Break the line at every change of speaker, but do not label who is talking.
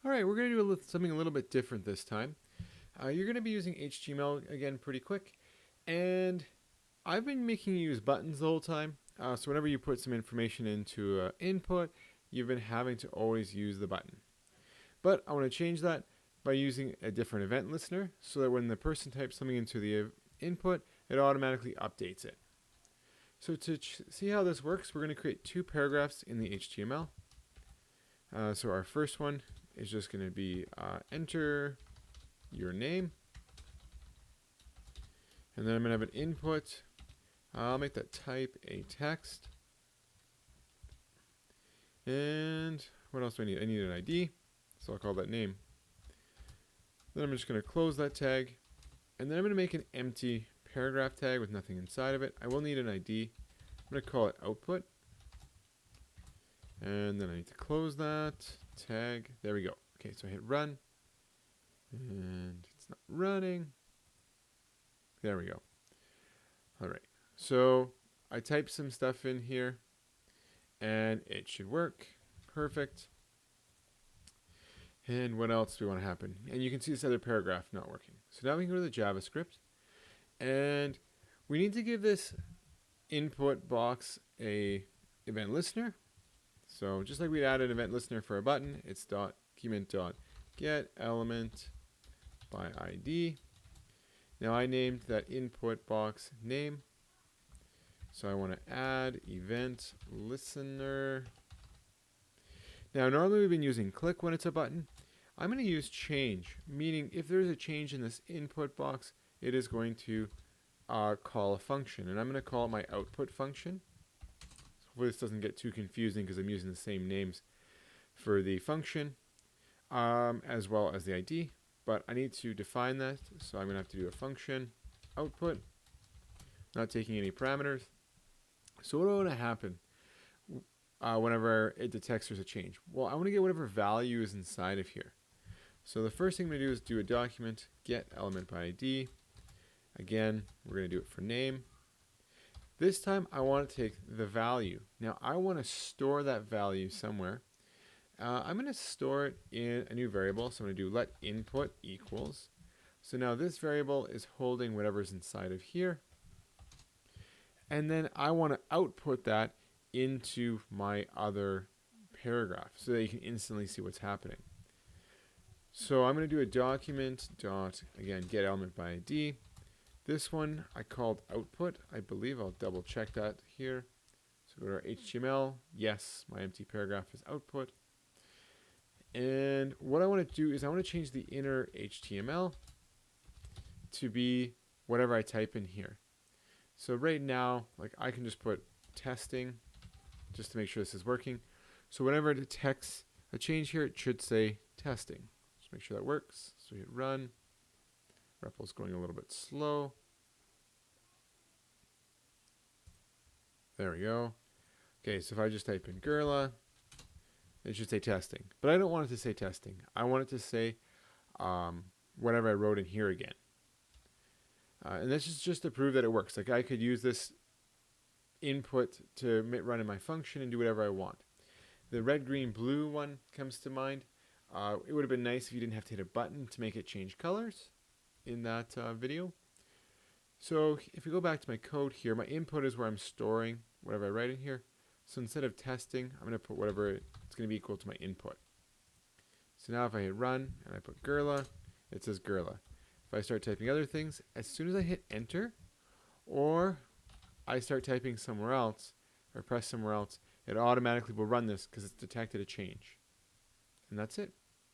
All right, we're going to do something a little bit different this time. You're going to be using HTML again pretty quick. And I've been making you use buttons the whole time. So whenever you put some information into input, you've been having to always use the button. But I want to change that by using a different event listener so that when the person types something into the input, it automatically updates it. So to see how this works, we're going to create two paragraphs in the HTML. So our first one is just going to be enter your name. And then I'm going to have an input. I'll make that type a text. And what else do I need? I need an ID. So I'll call that name. Then I'm just going to close that tag. And then I'm going to make an empty paragraph tag with nothing inside of it. I will need an ID. I'm going to call it output. And then I need to close that tag. There we go. Okay, so I hit run. And it's not running. There we go. All right. So I typed some stuff in here. And it should work. Perfect. And what else do we want to happen? And you can see this other paragraph not working. So now we can go to the JavaScript. And we need to give this input box a event listener. So just like we'd add an event listener for a button, it's document.get element by ID. Now I named that input box name. So I want to add event listener. Now normally we've been using click when it's a button. I'm going to use change, meaning if there's a change in this input box, it is going to call a function. And I'm going to call it my output function. Hopefully this doesn't get too confusing because I'm using the same names for the function as well as the ID. But I need to define that, so I'm going to have to do a function output, not taking any parameters. So what do I want to happen whenever it detects there's a change? Well, I want to get whatever value is inside of here. So the first thing I'm going to do is do a document get element by ID. Again, we're going to do it for name. This time I want to take the value. Now I want to store that value somewhere. I'm going to store it in a new variable. So I'm going to do let input equals. So now this variable is holding whatever's inside of here. And then I want to output that into my other paragraph so that you can instantly see what's happening. So I'm going to do a document dot, again, get element by ID. This one I called output. I believe I'll double check that here. So go to our HTML. Yes, my empty paragraph is output. And what I want to do is I want to change the inner HTML to be whatever I type in here. So right now, like I can just put testing just to make sure this is working. So whenever it detects a change here, it should say testing. Just make sure that works. So we hit run. REPL's going a little bit slow. There we go. Okay, so if I just type in Goerla, it should say testing. But I don't want it to say testing. I want it to say whatever I wrote in here again. And this is just to prove that it works. Like I could use this input to run in my function and do whatever I want. The red, green, blue one comes to mind. It would have been nice if you didn't have to hit a button to make it change colors in that video. So if we go back to my code here, my input is where I'm storing whatever I write in here. So instead of testing, I'm going to put whatever it's going to be equal to my input. So now if I hit run and I put Goerla, it says Goerla. If I start typing other things, as soon as I hit enter or I start typing somewhere else or press somewhere else, it automatically will run this because it's detected a change. And that's it.